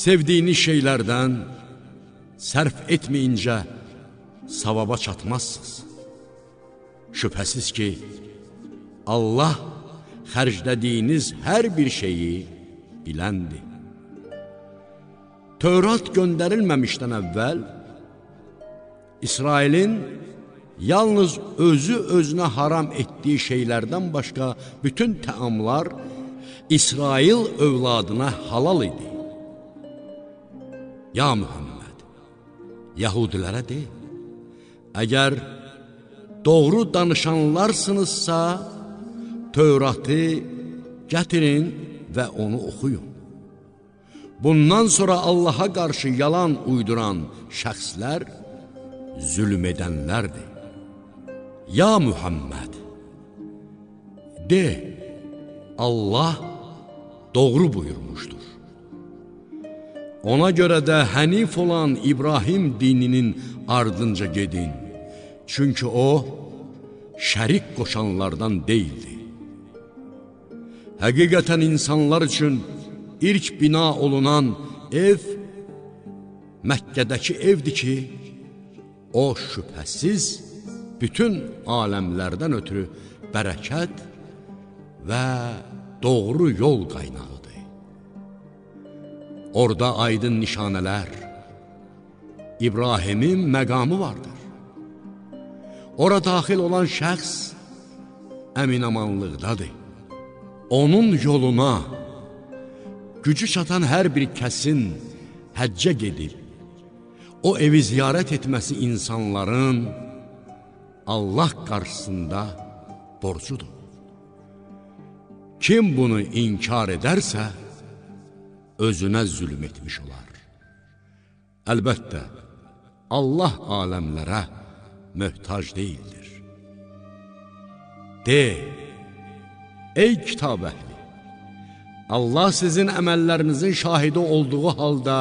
sevdiyiniz şeylərdən sərf etməyincə savaba çatmazsınız. Şübhəsiz ki, Allah xərclədiyiniz hər bir şeyi biləndir. Tövrat göndərilməmişdən əvvəl İsrailin yalnız özünə haram etdiyi şeylərdən başqa bütün təamlar İsrail övladına halal idi. Ya Muhammed, Yahudilərə de, əgər doğru danışanlarsınızsa, Tövratı gətirin və onu oxuyun. Bundan sonra Allaha qarşı yalan uyduran şəxslər zülm edənlərdir. Ya Muhammed, de, Allah doğru buyurmuşdur. Ona görə də hənif olan İbrahim dininin ardınca gedin. Çünki o, şərik qoşanlardan deyildi. Həqiqətən insanlar üçün ilk bina olunan ev Məkkədəki evdir ki, o şübhəsiz bütün aləmlərdən ötürü bərəkət və doğru yol qaynağıdır. Orada aydın nişanələr, İbrahimin məqamı vardır. Ora daxil olan şəxs əminamanlıqdadır. Onun yoluna gücü çatan hər bir kəsin həccə gedib, o evi ziyarət etməsi insanların Allah qarşısında borcudur. Kim bunu inkar edərsə, özünə zülm etmiş olar. Əlbəttə, Allah aləmlərə möhtac deyildir. De, ey kitab əhli, Allah sizin əməllərinizin şahidi olduğu halda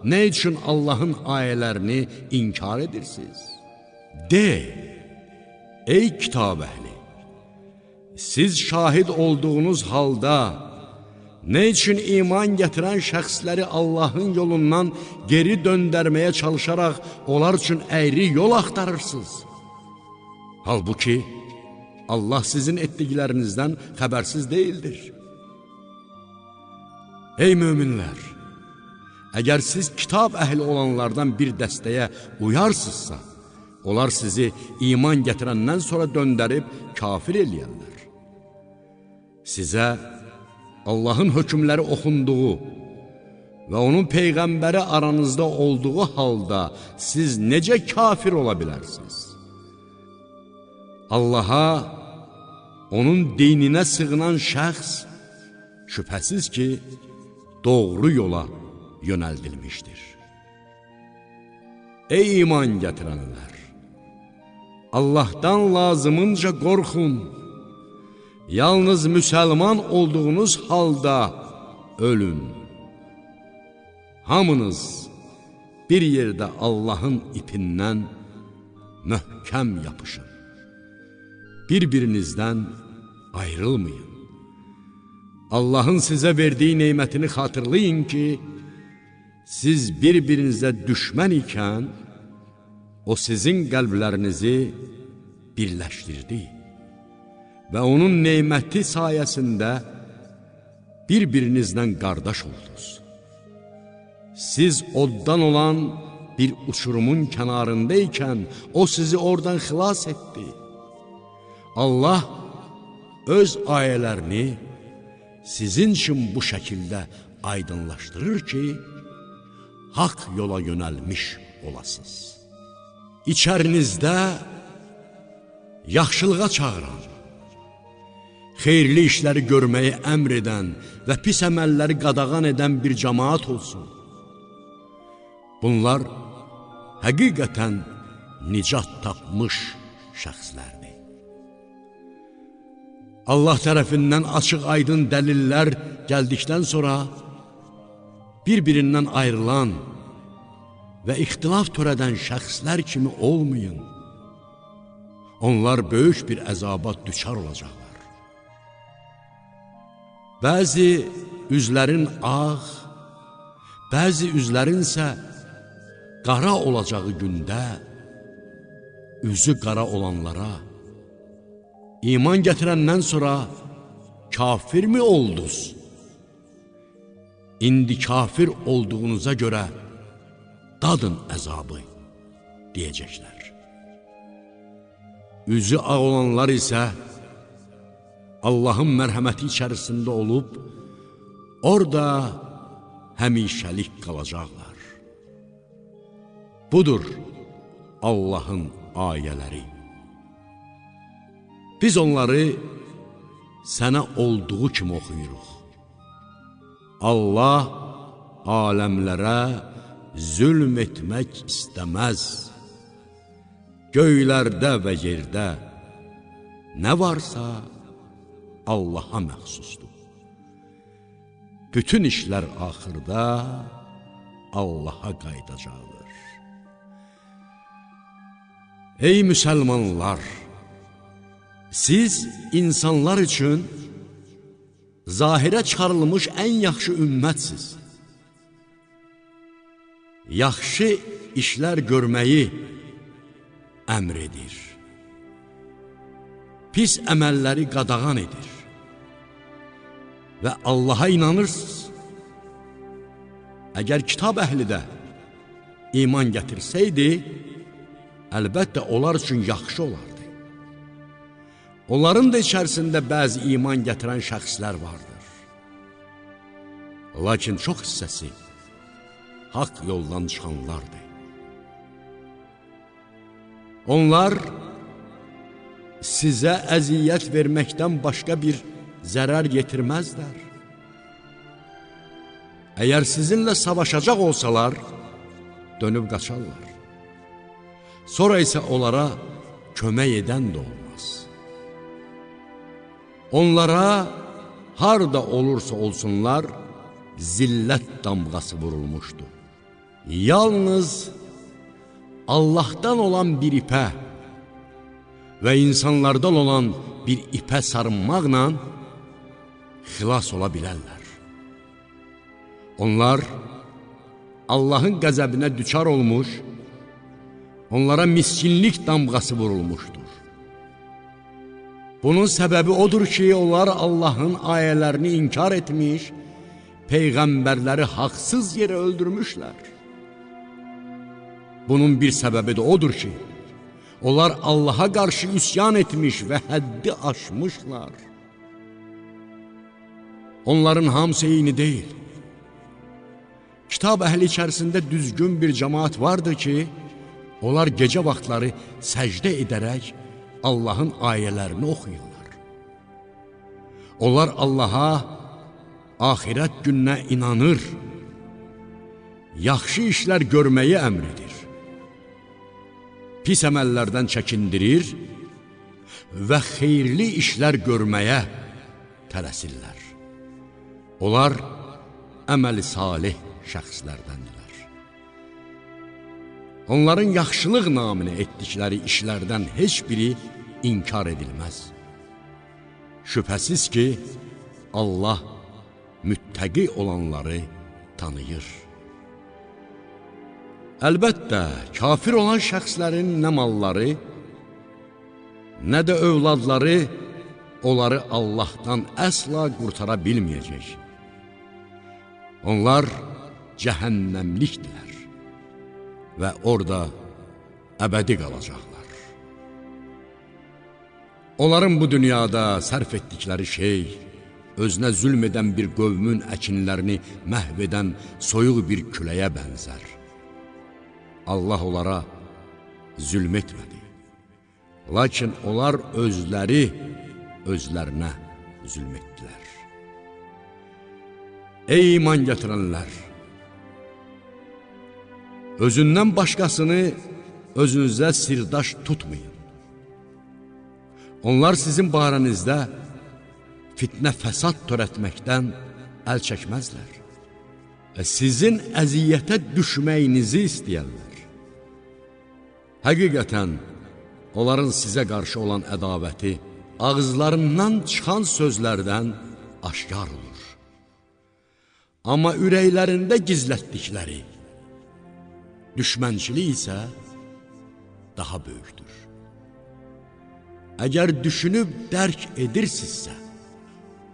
nə üçün Allahın ayələrini inkar edirsiniz? De, ey kitab əhli, siz şahid olduğunuz halda nə üçün iman gətirən şəxsləri Allahın yolundan geri döndərməyə çalışaraq onlar üçün əyri yol axtarırsınız? Halbuki Allah sizin etdiklərinizdən xəbərsiz deyildir. Ey möminlər! Əgər siz kitab əhli olanlardan bir dəstəyə uyarsınızsa, onlar sizi iman gətirəndən sonra döndərib kafir eləyərlər. Sizə Allahın hökmləri oxunduğu və onun peyğəmbəri aranızda olduğu halda siz necə kafir ola bilərsiniz? Allaha, onun dininə sığınan şəxs şübhəsiz ki, doğru yola yönəldilmişdir. Ey iman gətirənlər! Allahdan lazımınca qorxun. Yalnız müsəlman olduğunuz halda ölün. Hamınız bir yerdə Allahın ipindən möhkəm yapışın. Bir-birinizdən ayrılmayın. Allahın sizə verdiyi neymətini xatırlayın ki, siz bir-birinizə düşmən ikən, o sizin qəlblərinizi birləşdirdi və onun neyməti sayəsində bir-birinizdən qardaş oldunuz. Siz oddan olan bir uçurumun kənarındaykən, o sizi oradan xilas etdi. Allah öz ayələrini sizin üçün bu şəkildə aydınlaşdırır ki, haqq yola yönəlmiş olasınız. İçərinizdə yaxşılığa çağıran, xeyirli işləri görməyi əmr edən və pis əməlləri qadağan edən bir cəmaat olsun. Bunlar həqiqətən nicat tapmış şəxslərdir. Allah tərəfindən açıq aydın dəlillər gəldikdən sonra bir-birindən ayrılan və ixtilaf törədən şəxslər kimi olmayın. Onlar böyük bir əzaba düçar olacaqlar. Bəzi üzlərin ağ, bəzi üzlərin isə qara olacağı gündə, üzü qara olanlara, iman gətirəndən sonra kafirmi oldunuz? İndi kafir olduğunuza görə dadın əzabı, deyəcəklər. Üzü ağ olanlar isə Allahın mərhəməti içərisində olub, orada həmişəlik qalacaqlar. Budur Allahın ayələri. Biz onları sənə olduğu kimi oxuyuruq. Allah aləmlərə zülm etmək istəməz. Göylərdə və yerdə nə varsa Allaha məxsusdur. Bütün işlər axırda Allaha qayıdacaqdır. Ey müsəlmanlar! Siz insanlar üçün zahirə çıxarılmış ən yaxşı ümmətsiz. Yaxşı işlər görməyi əmr edir. Pis əməlləri qadağan edir. Və Allaha inanırsınız. Əgər kitab əhli də iman gətirsəydi, əlbəttə onlar üçün yaxşı olardı. Onların da içərisində bəzi iman gətirən şəxslər vardır. Lakin çox hissəsi haqq yoldan çıxanlardır. Onlar sizə əziyyət verməkdən başqa bir zərər yetirməzlər. Əgər sizinlə savaşacaq olsalar, dönüb qaçarlar. Sonra isə onlara kömək edən də olmaz. Onlara harda olursa olsunlar, zillət damğası vurulmuşdur. Yalnız Allahdan olan bir ipə və insanlardan olan bir ipə sarınmaqla xilas ola bilərlər. Onlar Allahın qəzəbinə düçar olmuş, onlara miskinlik damğası vurulmuşdur. Bunun səbəbi odur ki, onlar Allahın ayələrini inkar etmiş, peyğəmbərləri haqsız yerə öldürmüşlər. Bunun bir səbəbi də odur ki, onlar Allaha qarşı üsyan etmiş və həddi aşmışlar. Onların hamısı eyni deyil. Kitab əhli içərisində düzgün bir cəmaat vardır ki, onlar gecə vaxtları səcdə edərək Allahın ayələrini oxuyurlar. Onlar Allaha, axirət gününə inanır, yaxşı işlər görməyi əmr edir, pis əməllərdən çəkindirir və xeyirli işlər görməyə tələsirlər. Onlar əməli salih şəxslərdəndirlər. Onların yaxşılıq naminə etdikləri işlərdən heç biri inkar edilməz. Şübhəsiz ki, Allah müttəqi olanları tanıyır. Əlbəttə, kafir olan şəxslərin nə malları, nə də övladları onları Allahdan əsla qurtara bilməyəcək. Onlar cəhənnəmlikdirlər və orada əbədi qalacaqlar. Onların bu dünyada sərf etdikləri şey, özünə zülm edən bir qövmün əkinlərini məhv edən soyuq bir küləyə bənzər. Allah onlara zülm etmədi. Lakin onlar özləri özlərinə zülm etdilər. Ey iman gətirənlər! Özündən başqasını özünüzə sirdaş tutmayın. Onlar sizin barənizdə fitnə fəsad törətməkdən əl çəkməzlər. Sizin əziyyətə düşməyinizi istəyərlər. Həqiqətən, onların sizə qarşı olan ədavəti ağızlarından çıxan sözlərdən aşkar olur. Amma ürəklərində gizlətdikləri düşmənçilik isə daha böyükdür. Əgər düşünüb dərk edirsinizsə,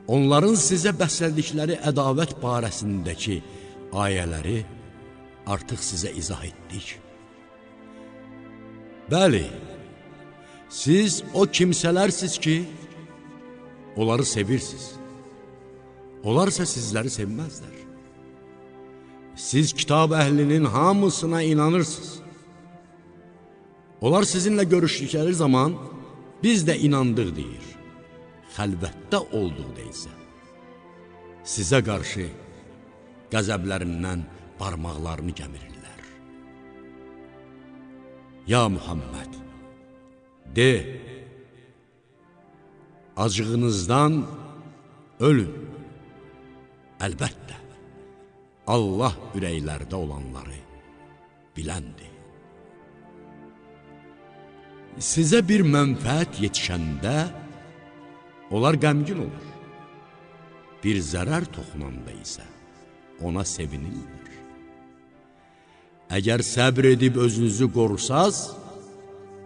onların sizə bəslərdikləri ədavət barəsindəki ayələri artıq sizə izah etdik. Bəli, siz o kimsələrsiniz ki, onları sevirsiniz. Onlar isə sizləri sevməzlər. Siz kitab əhlinin hamısına inanırsınız. Onlar sizinlə görüşdükləri zaman biz də inandıq deyir. Xəlvətdə olduqda isə sizə qarşı qəzəblərindən barmaqlarını gəmirirlər. Ya Muhammed, de, acığınızdan ölün. Əlbəttə, Allah ürəklərdə olanları biləndir. Sizə bir mənfəət yetişəndə onlar qəmgin olur. Bir zərər toxunanda isə ona sevinirlər. Əgər səbr edib özünüzü qorusaz,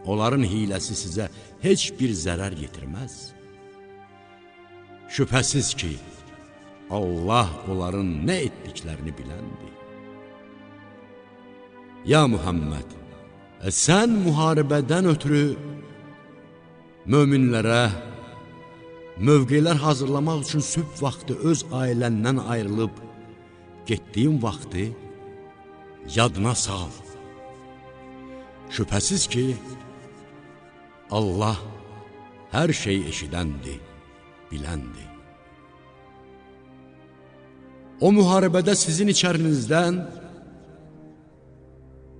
onların hiləsi sizə heç bir zərər yetirməz. Şübhəsiz ki, Allah onların nə etdiklərini biləndir. Ya Muhammed, sən müharibədən ötürü möminlərə mövqelər hazırlamaq üçün sübh vaxtı öz ailəndən ayrılıb getdiyin vaxtı yadına sal. Şübhəsiz ki, Allah hər şey eşidəndir, biləndir. O müharibədə sizin içərinizdən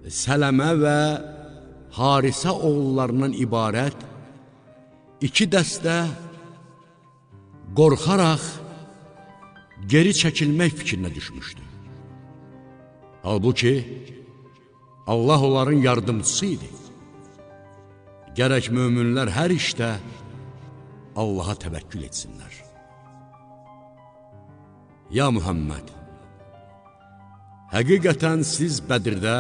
Sələmə və Harisə oğullarından ibarət iki dəstə qorxaraq geri çəkilmək fikrinə düşmüşdü. Halbuki Allah onların yardımcısı idi. Gərək möminlər hər işdə Allaha təvəkkül etsinlər. Ya Muhammed, həqiqətən siz Bədirdə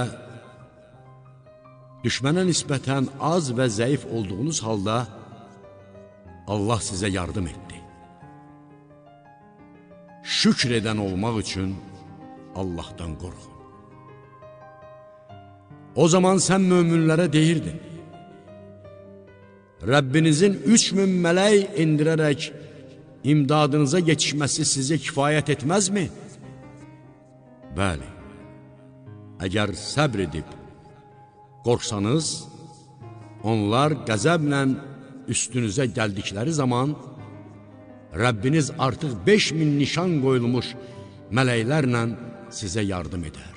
düşmənə nisbətən az və zəif olduğunuz halda Allah sizə yardım etdi. Şükr edən olmaq üçün Allahdan qorxun. O zaman sən möminlərə deyirdin, Rəbbinizin 3000 mələk indirərək imdadınıza yetişməsi sizə kifayət etməzmi? Bəli, əgər səbr edib qorxsanız, onlar qəzəblə üstünüzə gəldikləri zaman Rəbbiniz artıq 5000 nişan qoyulmuş mələklərlə sizə yardım edər.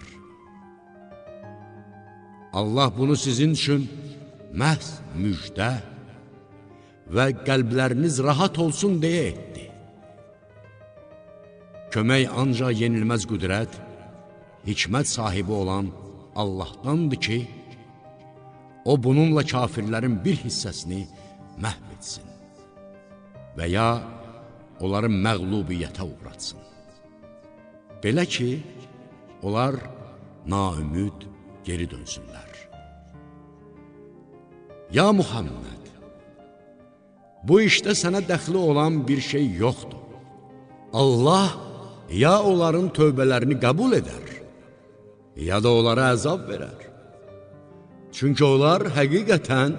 Allah bunu sizin üçün məhz müjdə və qəlbləriniz rahat olsun deyə etdi. Kömək ancaq yenilməz qüdrət, hikmət sahibi olan Allahdandır ki, o bununla kafirlərin bir hissəsini məhv etsin və ya onları məğlubiyyətə uğratsın. Belə ki, onlar naümid geri dönsünlər. Ya Muhammed, bu işdə sənə dəxli olan bir şey yoxdur. Allah ya onların tövbələrini qəbul edər, ya da onlara əzab verər. Çünki onlar həqiqətən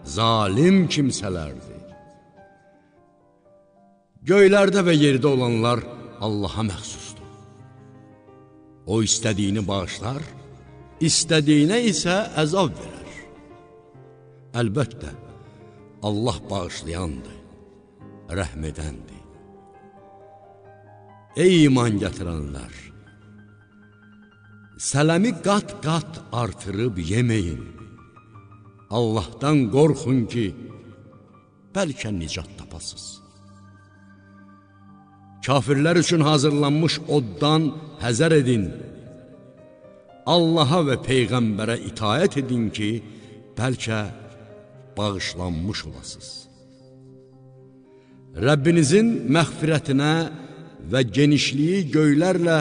zalim kimsələrdir. Göylərdə və yerdə olanlar Allaha məxsusdur. O istədiyini bağışlar, istədiyinə isə əzab verər. Əlbəttə, Allah bağışlayandır, rəhm edəndir. Ey iman gətirənlər! Sələmi qat-qat artırıb yeməyin. Allahdan qorxun ki, bəlkə nicat tapasız. Kafirlər üçün hazırlanmış oddan həzər edin. Allaha və Peyğəmbərə itaət edin ki, bəlkə bağışlanmış olasınız. Rəbbinizin məğfirətinə və genişliyi göylərlə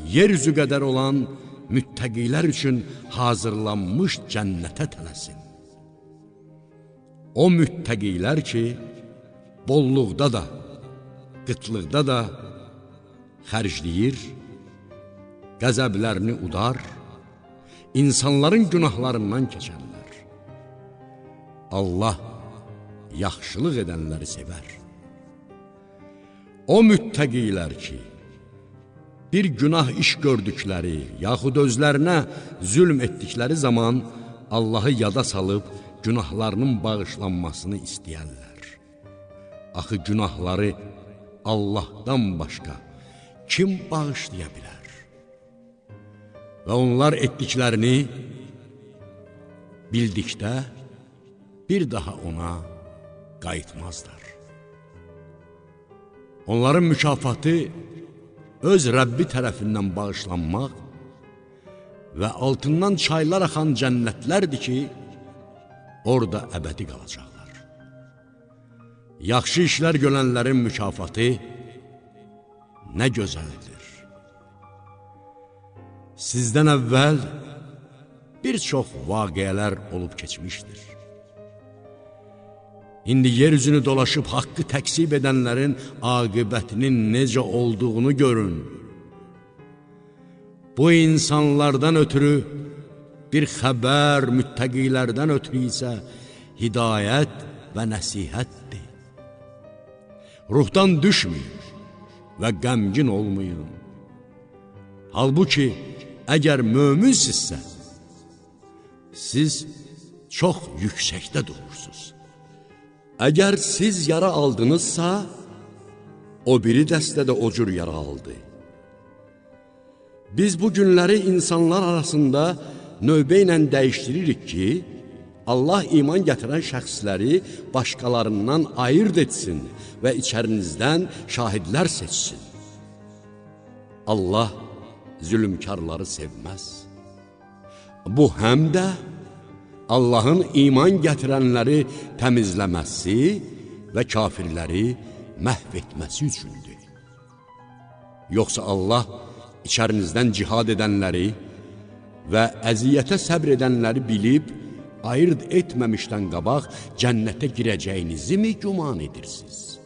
yeryüzü qədər olan müttəqilər üçün hazırlanmış cənnətə tələsin. O müttəqilər ki, bolluqda da, qıtlıqda da xərcləyir, qəzəblərini udar, insanların günahlarından keçənlər. Allah yaxşılıq edənləri sevər. O müttəqilər ki, bir günah iş gördükləri, yaxud özlərinə zülm etdikləri zaman Allahı yada salıb günahlarının bağışlanmasını istəyərlər. Axı günahları Allahdan başqa kim bağışlaya bilər? Və onlar etdiklərini bildikdə bir daha ona qayıtmazlar. Onların mükafatı öz Rəbbi tərəfindən bağışlanmaq və altından çaylar axan cənnətlərdir ki, orada əbədi qalacaqlar. Yaxşı işlər görənlərin mükafatı nə gözəldir. Sizdən əvvəl bir çox vaqiələr olub keçmişdir. İndi yeryüzünü dolaşıb haqqı təksib edənlərin aqibətinin necə olduğunu görün. Bu insanlardan ötürü bir xəbər, müttəqilərdən ötürü isə hidayət və nəsihətdir. Ruhdan düşməyin və qəmgin olmayın. Halbuki, əgər möminsizsə, siz çox yüksəkdə durursunuz. Əgər siz yara aldınızsa, o biri dəstə də o cür yara aldı. Biz bu günləri insanlar arasında növbə ilə dəyişdiririk ki, Allah iman gətirən şəxsləri başqalarından ayırt etsin və içərinizdən şahidlər seçsin. Allah zülmkarları sevməz. Bu həm də Allahın iman gətirənləri təmizləməsi və kafirləri məhv etməsi üçündür. Yoxsa Allah içərinizdən cihad edənləri və əziyyətə səbr edənləri bilib, ayırt etməmişdən qabaq cənnətə girəcəyinizi mi güman edirsiniz?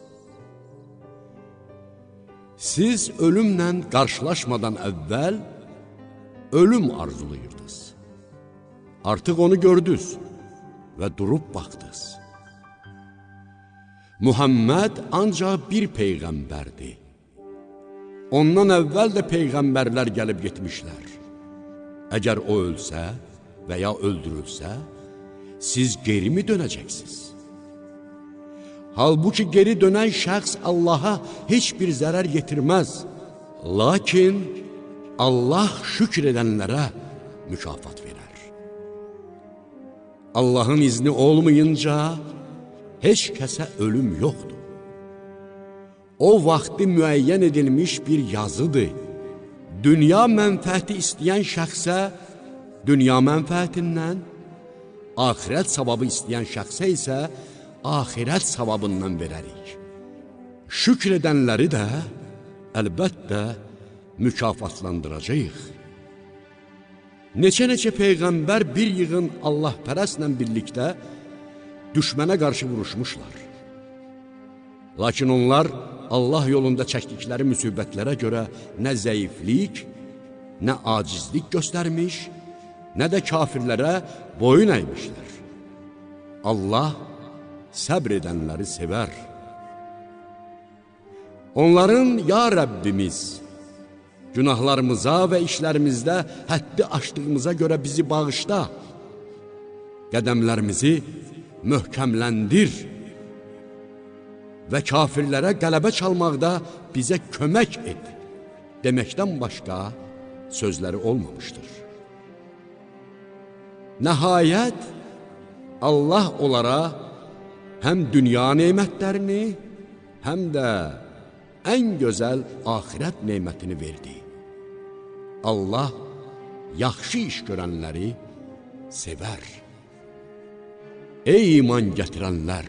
Siz ölümlə qarşılaşmadan əvvəl ölüm arzulayırdınız. Artıq onu gördünüz və durub baxdınız. Muhammed ancaq bir peyğəmbərdir. Ondan əvvəl də peyğəmbərlər gəlib getmişlər. Əgər o ölsə və ya öldürülsə, siz geri mi dönəcəksiniz? Halbuki geri dönən şəxs Allaha heç bir zərər yetirməz. Lakin Allah şükr edənlərə mükafat verər. Allahın izni olmayınca heç kəsə ölüm yoxdur. O vaxtı müəyyən edilmiş bir yazıdır. Dünya mənfəəti istəyən şəxsə dünya mənfəətindən, axirət savabı istəyən şəxsə isə axirət savabından verərik. Şükr edənləri də əlbəttə mükafatlandıracağıq. Neçə-neçə peyğəmbər bir yığın Allahpərəstlə birlikdə düşmənə qarşı vuruşmuşlar. Lakin onlar Allah yolunda çəkdikləri müsibətlərə görə nə zəiflik, nə acizlik göstərmiş, nə də kafirlərə boyun əymişlər. Allah səbr edənləri sevər. Onların, ya Rəbbimiz, günahlarımıza və işlərimizdə həddi aşdığımıza görə bizi bağışla, qədəmlərimizi möhkəmləndir və kafirlərə qələbə çalmaqda bizə kömək et deməkdən başqa sözləri olmamışdır. Nəhayət, Allah onlara həm dünya neymətlərini, həm də ən gözəl axirət neymətini verdi. Allah yaxşı iş görənləri sevər. Ey iman gətirənlər!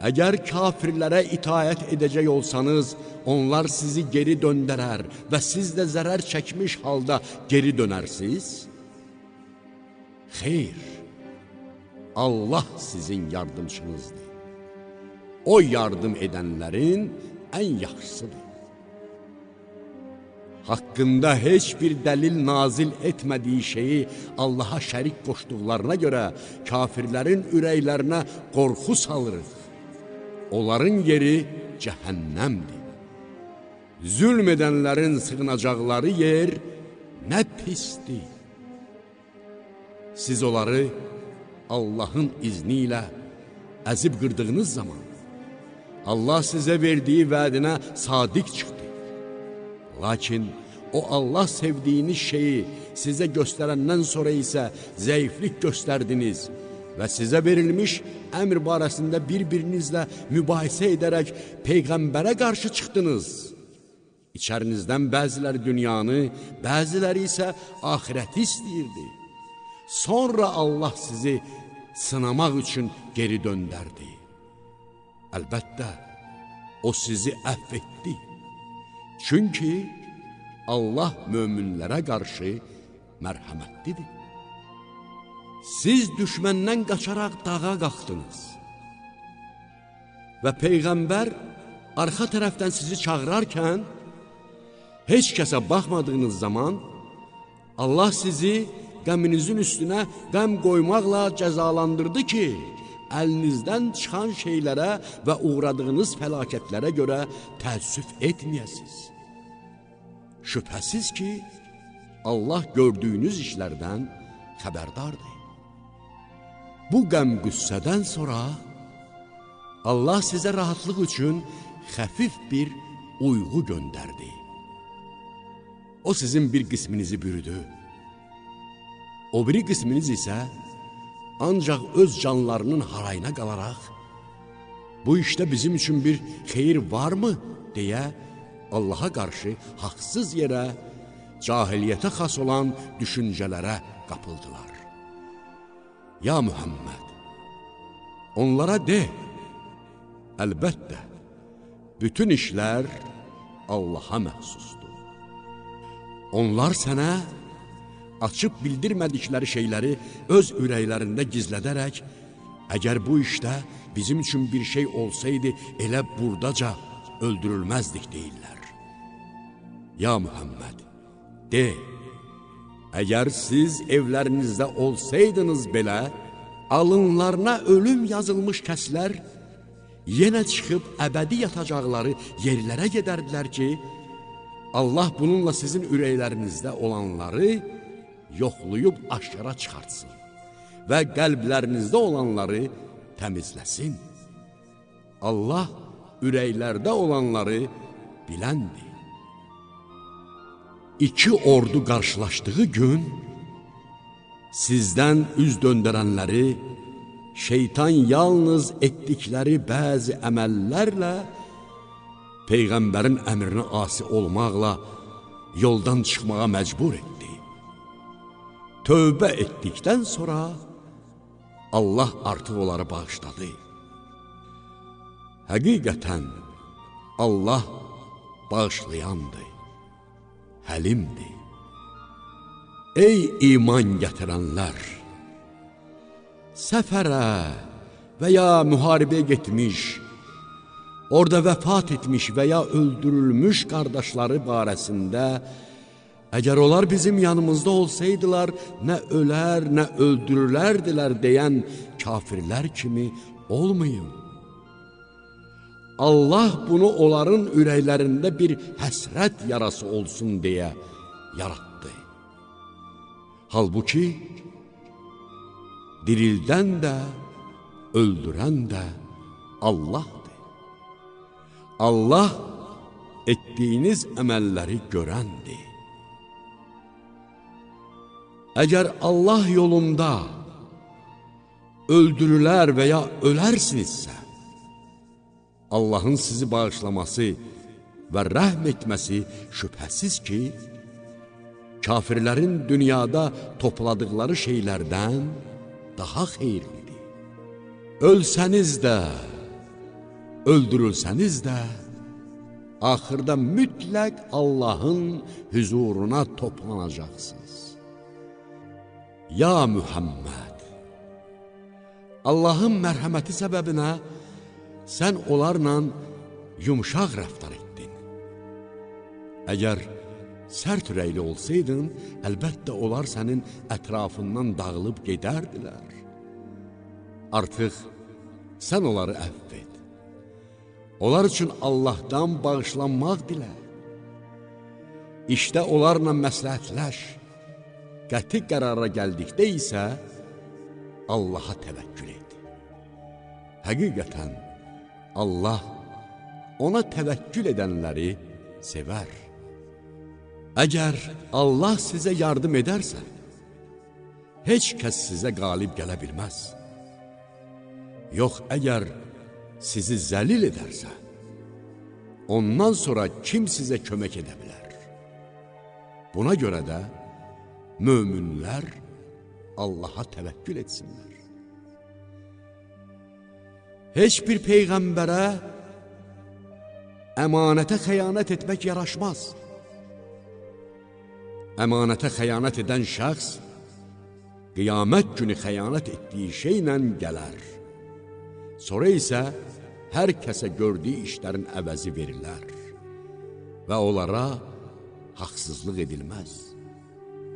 Əgər kafirlərə itaət edəcək olsanız, onlar sizi geri döndərər və siz də zərər çəkmiş halda geri dönərsiniz? Xeyr, Allah sizin yardımçınızdır. O yardım edənlərin ən yaxşısıdır. Haqqında heç bir dəlil nazil etmədiyi şeyi Allaha şərik qoşduqlarına görə kafirlərin ürəklərinə qorxu salırıq. Onların yeri cəhənnəmdir. Zülm edənlərin sığınacaqları yer nə pisdir. Siz onları Allahın izni ilə əzib qırdığınız zaman Allah sizə verdiyi vədinə sadiq çıxdı. Lakin o Allah sevdiyiniz şeyi sizə göstərəndən sonra isə zəiflik göstərdiniz və sizə verilmiş əmr barəsində bir-birinizlə mübahisə edərək Peyğəmbərə qarşı çıxdınız. İçərinizdən bəziləri dünyanı, bəziləri isə ahirəti istəyirdi. Sonra Allah sizi sınamaq üçün geri döndərdi. Əlbəttə, o sizi əfv etdi. Çünki Allah möminlərə qarşı mərhəmətlidir. Siz düşməndən qaçaraq dağa qalxdınız və Peyğəmbər arxa tərəfdən sizi çağırarkən heç kəsə baxmadığınız zaman Allah sizi qəminizin üstünə qəm qoymaqla cəzalandırdı ki, əlinizdən çıxan şeylərə və uğradığınız fəlakətlərə görə təəssüf etməyəsiniz. Şübhəsiz ki, Allah gördüyünüz işlərdən xəbərdardır. Bu qəm-qüssədən sonra Allah sizə rahatlıq üçün xəfif bir uyğu göndərdi. O sizin bir qisminizi bürüdü. O biri qisminiz isə ancaq öz canlarının harayına qalaraq, bu işdə bizim üçün bir xeyir varmı, deyə Allaha qarşı haqsız yerə, cahiliyyətə xas olan düşüncələrə qapıldılar. Ya Muhammed, onlara de, əlbəttə, bütün işlər Allaha məxsusdur. Onlar sənə açıb bildirmədikləri şeyləri öz ürəklərində gizlədərək, əgər bu işdə bizim üçün bir şey olsaydı, elə buradaca öldürülməzdik deyirlər. Ya Muhammed, de, əgər siz evlərinizdə olsaydınız belə, alınlarına ölüm yazılmış kəslər yenə çıxıb əbədi yatacaqları yerlərə gedərdilər ki, Allah bununla sizin ürəklərinizdə olanları yoxlayıb aşkara çıxartsın və qəlblərinizdə olanları təmizləsin. Allah ürəklərdə olanları biləndir. İki ordu qarşılaşdığı gün sizdən üz döndərənləri şeytan yalnız etdikləri bəzi əməllərlə Peyğəmbərin əmrinə asi olmaqla yoldan çıxmağa məcbur etdi. Tövbə etdikdən sonra Allah artıq onları bağışladı. Həqiqətən Allah bağışlayandır, həlimdir. Ey iman gətirənlər! Səfərə və ya müharibəyə getmiş, orada vəfat etmiş və ya öldürülmüş qardaşları barəsində, əgər onlar bizim yanımızda olsaydılar, nə ölər, nə öldürülərdilər deyən kafirlər kimi olmayın. Allah bunu onların ürəklərində bir həsrət yarası olsun deyə yaratdı. Halbuki, dirildən də, öldürən də Allahdır. Allah etdiyiniz əməlləri görəndir. Əgər Allah yolunda öldürülər və ya ölərsinizsə, Allahın sizi bağışlaması və rəhm etməsi şübhəsiz ki, kafirlərin dünyada topladıqları şeylərdən daha xeyirlidir. Ölsəniz də, öldürülsəniz də, axırda mütləq Allahın hüzuruna toplanacaqsınız. Ya Muhammed, Allahın mərhəməti səbəbinə sən onlarla yumşaq rəftar etdin. Əgər sərt ürəkli olsaydın, əlbəttə onlar sənin ətrafından dağılıb gedərdilər. Artıq sən onları əfv et. Onlar üçün Allahdan bağışlanmaq dilə. İşdə onlarla məsləhətləş. Qəti qərara gəldikdə isə Allaha təvəkkül et. Həqiqətən Allah ona təvəkkül edənləri sevər. Əgər Allah sizə yardım edərsə, heç kəs sizə qalib gələ bilməz. Yox, əgər sizi zəlil edərsə, ondan sonra kim sizə kömək edə bilər? Buna görə də möminlər Allaha təvəkkül etsinlər. Heç bir peyğəmbərə əmanətə xəyanət etmək yaraşmaz. Əmanətə xəyanət edən şəxs qiyamət günü xəyanət etdiyi şeylə gələr. Sonra isə hər kəsə gördüyü işlərin əvəzi verilər və onlara haqsızlıq edilməz.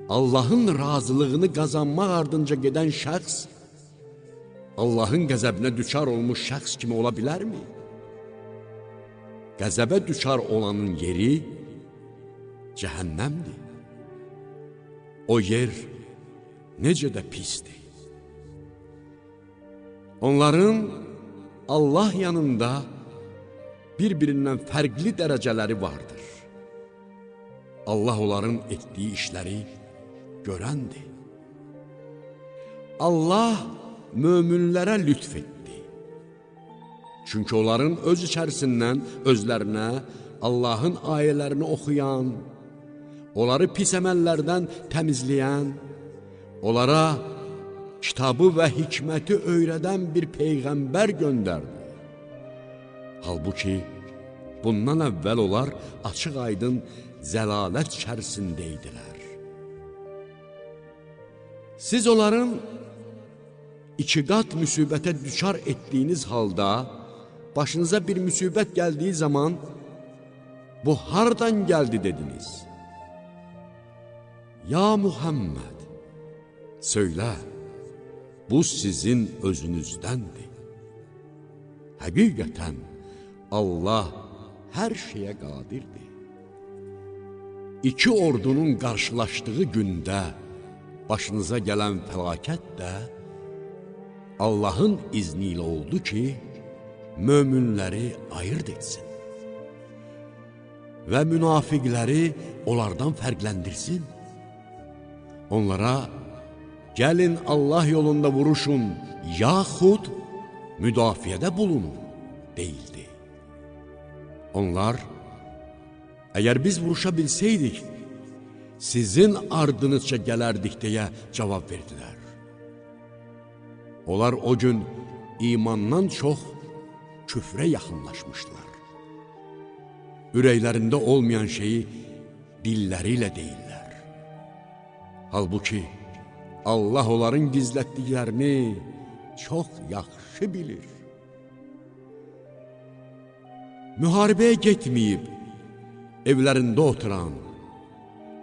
Allahın razılığını qazanmaq ardınca gedən şəxs, Allahın qəzəbinə düçar olmuş şəxs kimi ola bilərmi? Qəzəbə düçar olanın yeri cəhənnəmdir. O yer necə də pisdir. Onların Allah yanında bir-birindən fərqli dərəcələri vardır. Allah onların etdiyi işləri görəndir. Allah möminlərə lütf etdi. Çünki onların öz içərisindən özlərinə Allahın ayələrini oxuyan, onları pis əməllərdən təmizləyən, onlara kitabı və hikməti öyrədən bir peyğəmbər göndərdi. Halbuki, bundan əvvəl onlar açıq-aydın zəlalət içərisində idilər. Siz onların iki qat müsibətə düçar etdiyiniz halda, başınıza bir müsibət gəldiyi zaman, bu hardan gəldi dediniz? Ya Muhammed, söylə, bu sizin özünüzdəndir. Həqiqətən, Allah hər şeyə qadirdir. İki ordunun qarşılaşdığı gündə başınıza gələn fəlakət də Allahın izni ilə oldu ki, möminləri ayırt etsin və münafiqləri onlardan fərqləndirsin. Onlara, gəlin Allah yolunda vuruşun, yaxud müdafiədə bulunun, deyildi. Onlar, əgər biz vuruşa bilsəydik, sizin ardınızca gələrdik deyə cavab verdilər. Onlar o gün imandan çox küfrə yaxınlaşmışdılar. Ürəklərində olmayan şeyi dilləri ilə deyirlər. Halbuki, Allah onların gizlətdiklərini çox yaxşı bilir. Müharibəyə getməyib, evlərində oturan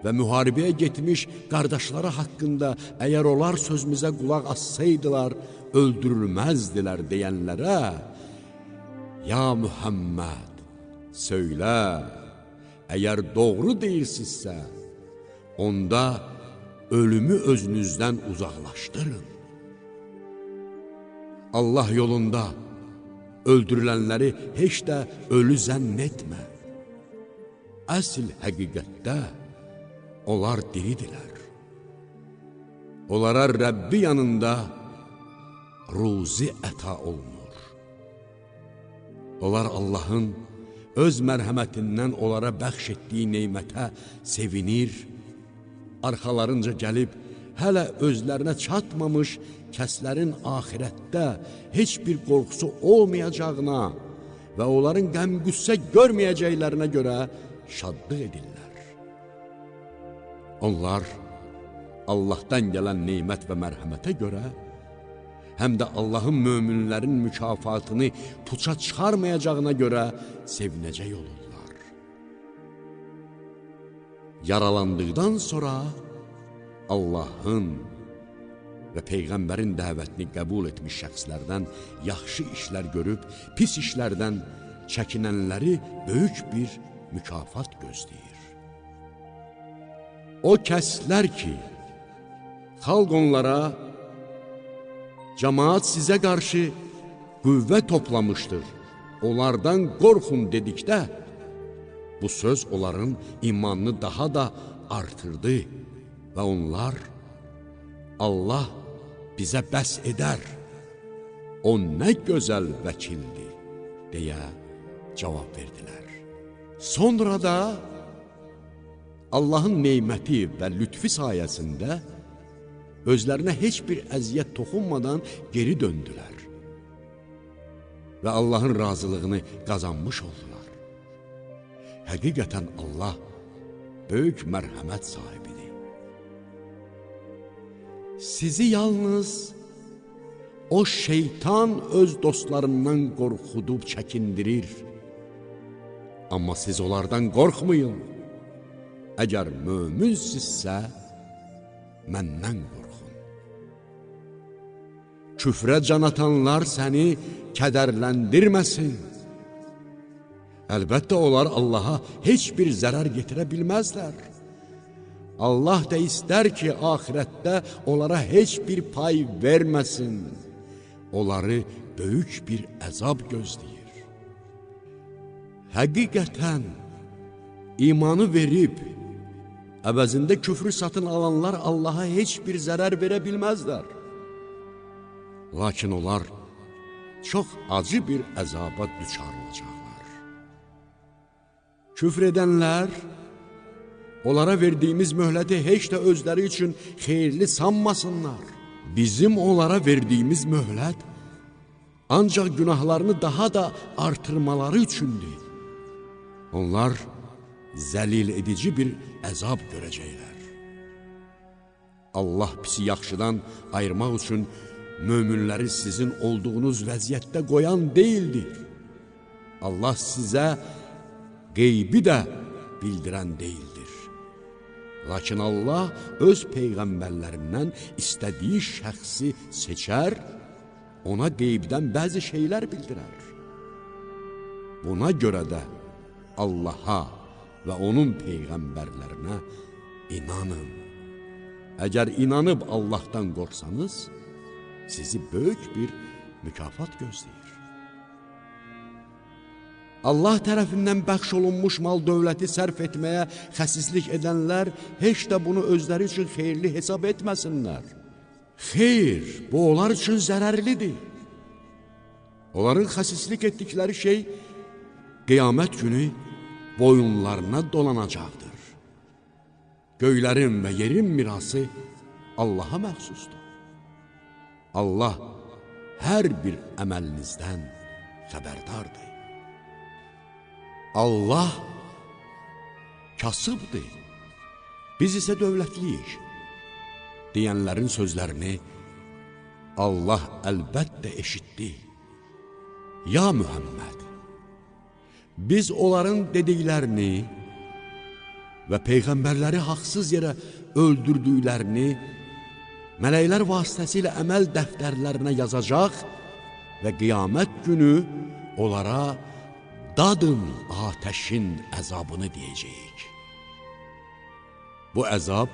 və müharibəyə getmiş qardaşları haqqında əgər onlar sözümüzə qulaq assaydılar, öldürülməzdilər deyənlərə, ya Muhammed, söylə, əgər doğru deyirsinizsə, onda ölümü özünüzdən uzaqlaşdırın. Allah yolunda öldürülənləri heç də ölü zənn etmə. Əsl həqiqətdə onlar diridirlər. Onlara Rəbbi yanında ruzi əta olunur. Onlar Allahın öz mərhəmətindən onlara bəxş etdiyi neymətə sevinir, arxalarınca gəlib, hələ özlərinə çatmamış kəslərin axirətdə heç bir qorxusu olmayacağına və onların qəm-qüssə görməyəcəklərinə görə şadlıq edirlər. Onlar Allahdan gələn neymət və mərhəmətə görə, həm də Allahın möminlərin mükafatını puça çıxarmayacağına görə sevinəcək olurlar. Yaralandıqdan sonra Allahın və Peyğəmbərin dəvətini qəbul etmiş şəxslərdən yaxşı işlər görüb, pis işlərdən çəkinənləri böyük bir mükafat gözləyir. O kəslər ki, xalq onlara, cəmaat sizə qarşı qüvvə toplamışdır, onlardan qorxun dedikdə, bu söz onların imanını daha da artırdı və onlar, Allah bizə bəs edər, o nə gözəl vəkildir, deyə cavab verdilər. Sonra da Allahın neyməti və lütfi sayəsində özlərinə heç bir əziyyət toxunmadan geri döndülər və Allahın razılığını qazanmış oldular. Həqiqətən Allah böyük mərhəmət sahibidir. Sizi yalnız o şeytan öz dostlarından qorxudub çəkindirir. Amma siz onlardan qorxmayın. Əgər möminsinizsə, məndən qorxun. Küfrə can atanlar səni kədərləndirməsin. Əlbəttə, onlar Allaha heç bir zərər getirə bilməzlər. Allah da istər ki, axirətdə onlara heç bir pay verməsin. Onları böyük bir əzab gözləyir. Həqiqətən, imanı verib, əvəzində küfrü satın alanlar Allaha heç bir zərər verə bilməzlər. Lakin onlar çox acı bir əzaba düçar olacaqlar. Küfr edənlər, onlara verdiyimiz möhləti heç də özləri üçün xeyirli sanmasınlar. Bizim onlara verdiyimiz möhlət ancaq günahlarını daha da artırmaları üçündür. Onlar zəlil edici bir əzab görəcəklər. Allah pisi yaxşıdan ayırmaq üçün möminləri sizin olduğunuz vəziyyətdə qoyan deyildir. Allah sizə qeybi də bildirən deyildir. Lakin Allah öz peyğəmbərlərindən istədiyi şəxsi seçər, ona qeybdən bəzi şeylər bildirər. Buna görə də Allaha və onun peyğəmbərlərinə inanın. Əgər inanıb Allahdan qorxsanız, sizi böyük bir mükafat gözləyir. Allah tərəfindən bəxş olunmuş mal dövləti sərf etməyə xəsislik edənlər heç də bunu özləri üçün xeyirli hesab etməsinlər. Xeyr, bu onlar üçün zərərlidir. Onların xəsislik etdikləri şey qiyamət günü boyunlarına dolanacaqdır. Göylərin və yerin mirası Allaha məxsusdur. Allah hər bir əməlinizdən xəbərdardır. Allah kasıbdır, biz isə dövlətliyik deyənlərin sözlərini Allah əlbəttə eşitdi. Ya Mühəmməd, biz onların dediklərini və peyğəmbərləri haqsız yerə öldürdüklərini mələklər vasitəsilə əməl dəftərlərinə yazacaq və qiyamət günü onlara dadın atəşin əzabını deyəcəyik. Bu əzab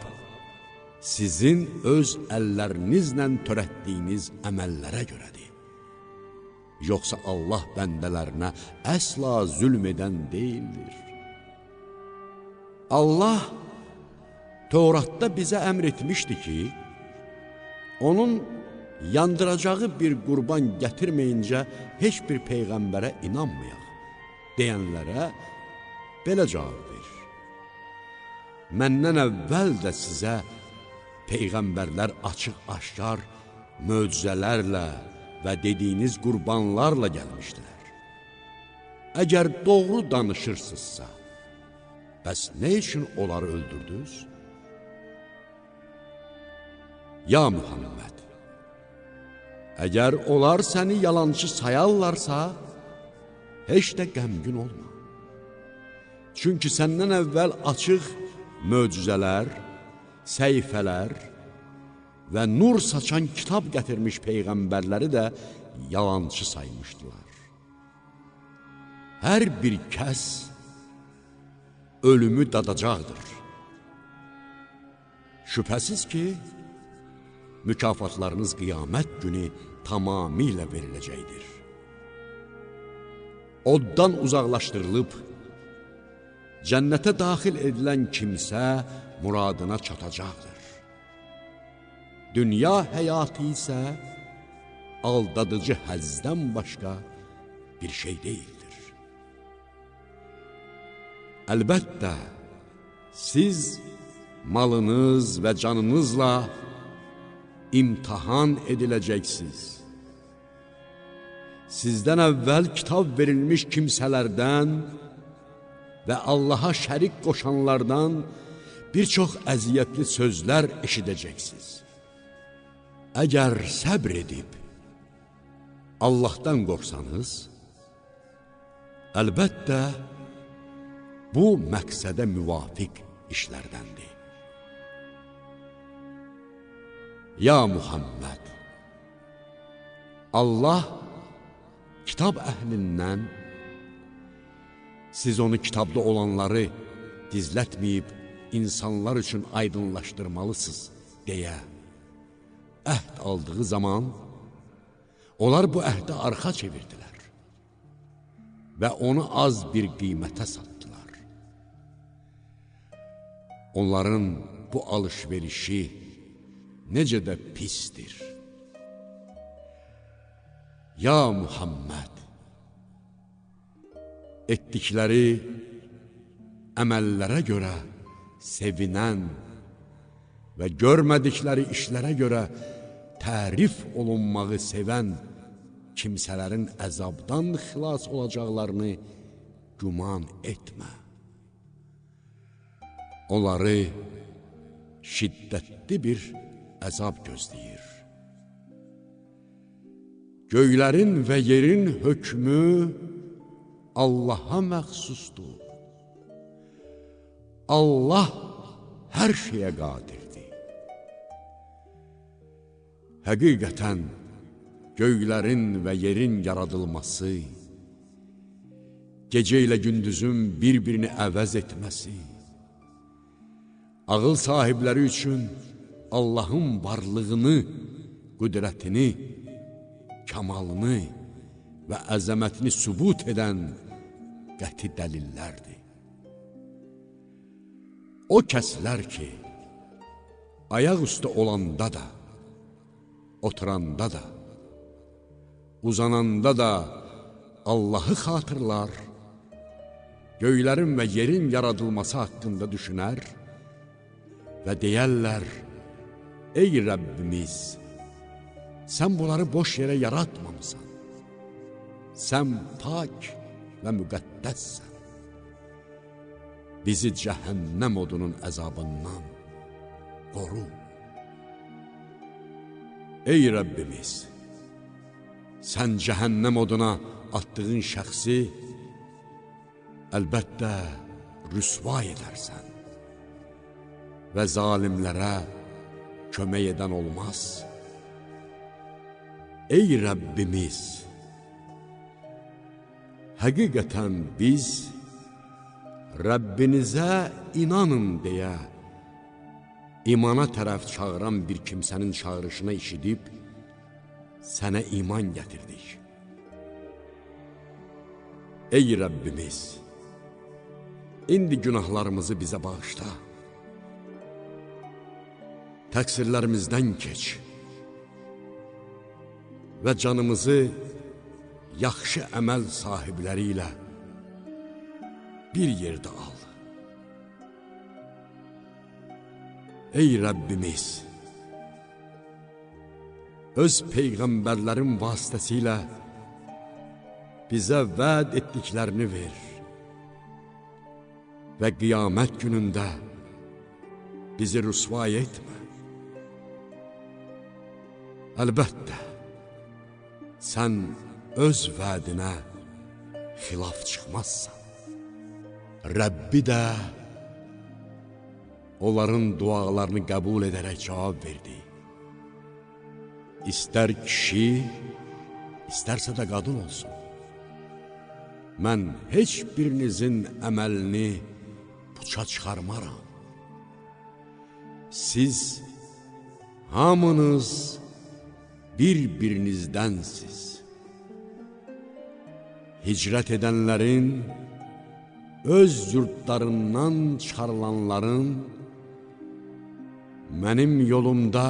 sizin öz əllərinizlə törətdiyiniz əməllərə görədir. Yoxsa Allah bəndələrinə əsla zülm edən deyildir. Allah Tövratda bizə əmr etmişdi ki, onun yandıracağı bir qurban gətirməyincə heç bir peyğəmbərə inanmayaq deyənlərə belə cavab ver. Məndən əvvəl də sizə peyğəmbərlər açıq-aşkar möcüzələrlə və dediyiniz qurbanlarla gəlmişdilər. əgər doğru danışırsınızsa, bəs nə üçün onları öldürdünüz? Ya Muhammed, əgər onlar səni yalancı sayarlarsa, heç də qəmgin olma. Çünki səndən əvvəl açıq möcüzələr, səhifələr və nur saçan kitab gətirmiş peyğəmbərləri də yalancı saymışdılar. Hər bir kəs ölümü dadacaqdır. Şübhəsiz ki, mükafatlarınız qiyamət günü tamamilə veriləcəkdir. Oddan uzaqlaşdırılıb, cənnətə daxil edilən kimsə muradına çatacaqdır. Dünya həyatı isə aldadıcı həzzdən başqa bir şey deyildir. Əlbəttə, siz malınız və canınızla imtihan ediləcəksiniz. Sizdən əvvəl kitab verilmiş kimsələrdən və Allaha şərik qoşanlardan bir çox əziyyətli sözlər eşidəcəksiniz. Əgər səbr edib Allahdan qorxsanız, əlbəttə, bu məqsədə müvafiq işlərdəndir. Ya Muhammed, Allah kitab əhlindən siz onu kitabda olanları gizlətməyib insanlar üçün aydınlaşdırmalısınız deyə əhd aldığı zaman onlar bu əhdə arxa çevirdilər və onu az bir qiymətə satdılar. Onların bu alış-verişi necə də pisdir. Ya Muhammed, etdikləri əməllərə görə sevinən və görmədikləri işlərə görə tərif olunmağı sevən kimsələrin əzabdan xilas olacaqlarını güman etmə. Onları şiddətli bir əzab gözləyir. Göylərin və yerin hökmü Allaha məxsusdur. Allah hər şeyə qadirdir. Həqiqətən, göylərin və yerin yaradılması, gecə ilə gündüzün bir-birini əvəz etməsi, ağıl sahibləri üçün Allahın varlığını, qüdrətini, kamalını və əzəmətini sübut edən qəti dəlillərdir. O kəslər ki, ayaq üstə olanda da, oturanda da, uzananda da Allahı xatırlar, göylərin və yerin yaradılması haqqında düşünər və deyərlər, ey Rəbbimiz, sən bunları boş yerə yaratmamısan, sən pak və müqəddəssən. Bizi cəhənnəm odunun əzabından qoru. Ey Rəbbimiz, sən cəhənnəm oduna atdığın şəxsi əlbəttə rüsva edərsən və zalimlərə kömək edən olmaz. Ey Rəbbimiz, həqiqətən biz Rəbbinizə inanın deyə imana tərəf çağıran bir kimsənin çağırışına işidib sənə iman gətirdik. Ey Rəbbimiz, indi günahlarımızı bizə bağışla, təqsirlərimizdən keç və canımızı yaxşı əməl sahibləri ilə bir yerdə al. Ey Rəbbimiz, öz peyğəmbərlərin vasitəsilə bizə vəd etdiklərini ver və qiyamət günündə bizi rüsvay etmə. Əlbəttə, sən öz vədinə xilaf çıxmazsan. Rəbbi də onların dualarını qəbul edərək cavab verdi. İstər kişi, istərsə də qadın olsun. Mən heç birinizin əməlini puça çıxarmaram. Siz hamınız bir-birinizdənsiz. Hicrət edənlərin, öz yurtlarından çıxarılanların, mənim yolumda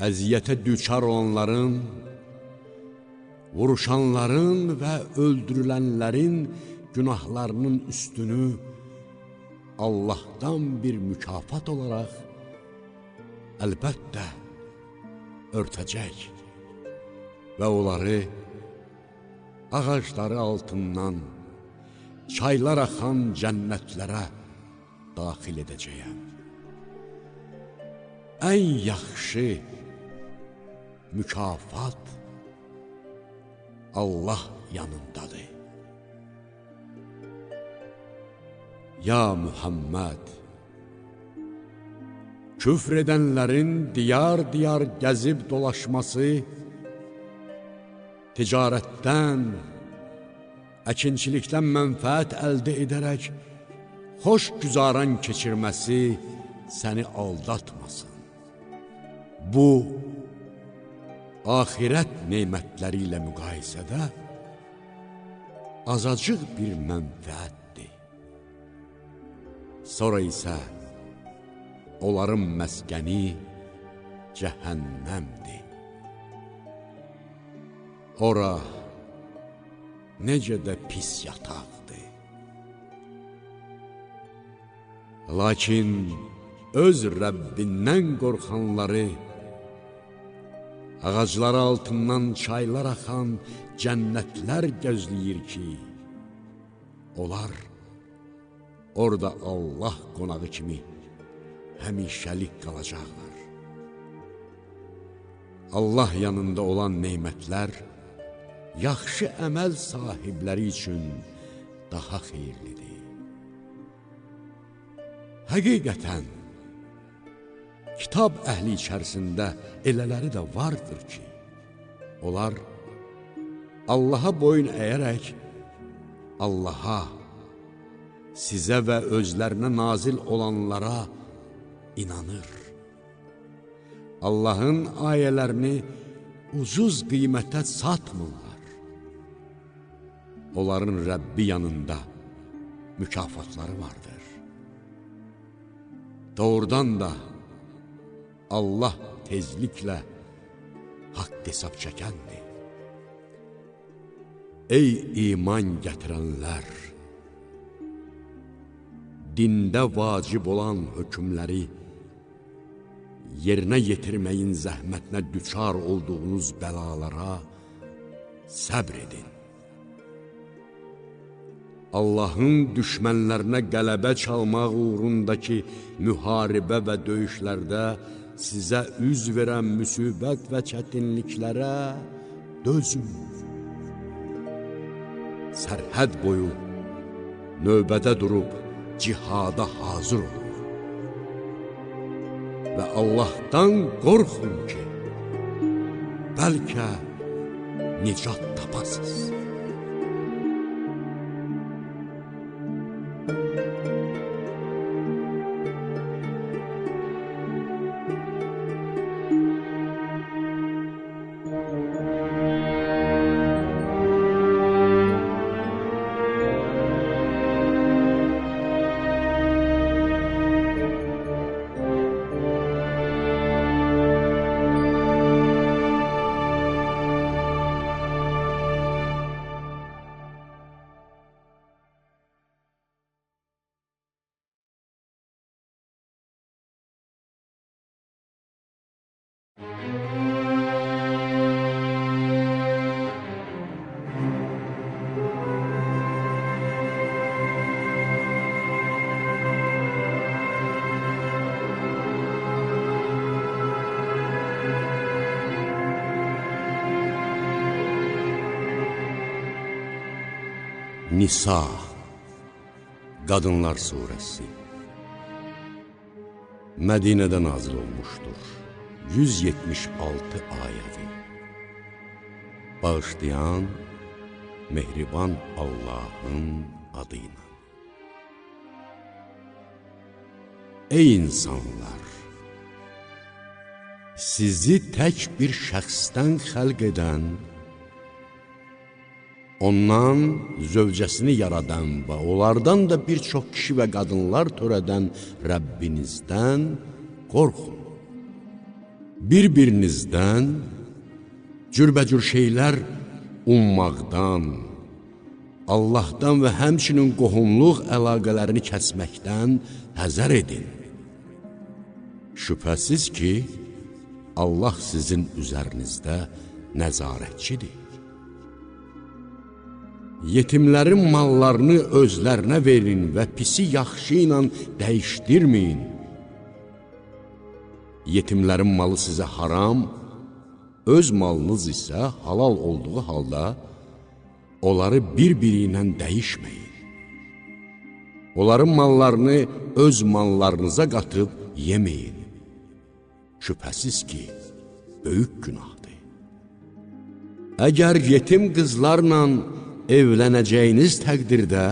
əziyyətə düçar olanların, vuruşanların və öldürülənlərin günahlarının üstünü Allahdan bir mükafat olaraq əlbəttə örtəcək və onları ağacları altından çaylar axan cənnətlərə daxil edəcəyəm. Ən yaxşı mükafat Allah yanındadır. Ya Muhammed, küfr edənlərin diyar-diyar gəzib dolaşması, ticarətdən, əkinçilikdən mənfəət əldə edərək xoş güzaran keçirməsi səni aldatmasın. Bu, axirət neymətləri ilə müqayisədə azacıq bir mənfəətdir. Sonra isə onların məskəni cəhənnəmdir. Ora necə də pis yataqdır. Lakin öz Rəbbindən qorxanları, ağacları altından çaylar axan cənnətlər gözləyir ki, onlar orada Allah qonağı kimi həmişəlik qalacaqlar. Allah yanında olan neymətlər yaxşı əməl sahibləri üçün daha xeyirlidir. Həqiqətən, kitab əhli içərisində elələri də vardır ki, onlar Allaha boyun əyərək, Allaha, sizə və özlərinə nazil olanlara inanır. Allahın ayələrini ucuz qiymətə satmırlar. Onların Rəbbi yanında mükafatları vardır. Doğrudan da Allah tezliklə haqq hesab çəkəndir. Ey iman gətirənlər! Dində vacib olan hökmləri yerinə yetirməyin zəhmətinə düçar olduğunuz bəlalara səbr edin. Allahın düşmənlərinə qələbə çalmaq uğrundakı müharibə və döyüşlərdə sizə üz verən müsibət və çətinliklərə dözün. Sərhəd boyu növbədə durub cihada hazır olun və Allahdan qorxun ki, bəlkə nicat tapasınız. Nisa, Qadınlar Suresi Mədinədə nazil olmuşdur. 176 ayəvi. Bağışlayan, mehriban Allahın adıyla. Ey insanlar! Sizi tək bir şəxsdən xəlq edən, ondan zövcəsini yaradan və onlardan da bir çox kişi və qadınlar törədən Rəbbinizdən qorxun. Bir-birinizdən cürbəcür şeylər ummaqdan, Allahdan və həmçinin qohumluq əlaqələrini kəsməkdən həzər edin. Şübhəsiz ki, Allah sizin üzərinizdə nəzarətçidir. Yetimlərin mallarını özlərinə verin və pisi yaxşı ilə dəyişdirməyin. Yetimlərin malı sizə haram, öz malınız isə halal olduğu halda onları bir-biri ilə dəyişməyin. Onların mallarını öz mallarınıza qatıb yeməyin. Şübhəsiz ki, böyük günahdır. Əgər yetim qızlarla evlənəcəyiniz təqdirdə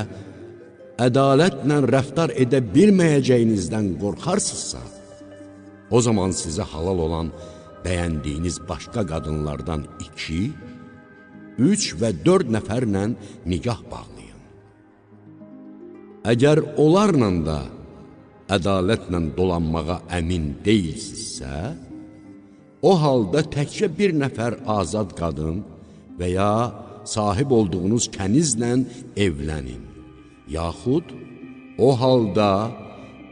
ədalətlə rəftar edə bilməyəcəyinizdən qorxarsınızsa, o zaman sizə halal olan bəyəndiyiniz başqa qadınlardan 2, 3 və 4 nəfərlə nikah bağlayın. Əgər onlarla da ədalətlə dolanmağa əmin deyilsinizsə, o halda təkcə bir nəfər azad qadın və ya sahib olduğunuz kənizlə evlənin. Yaxud o halda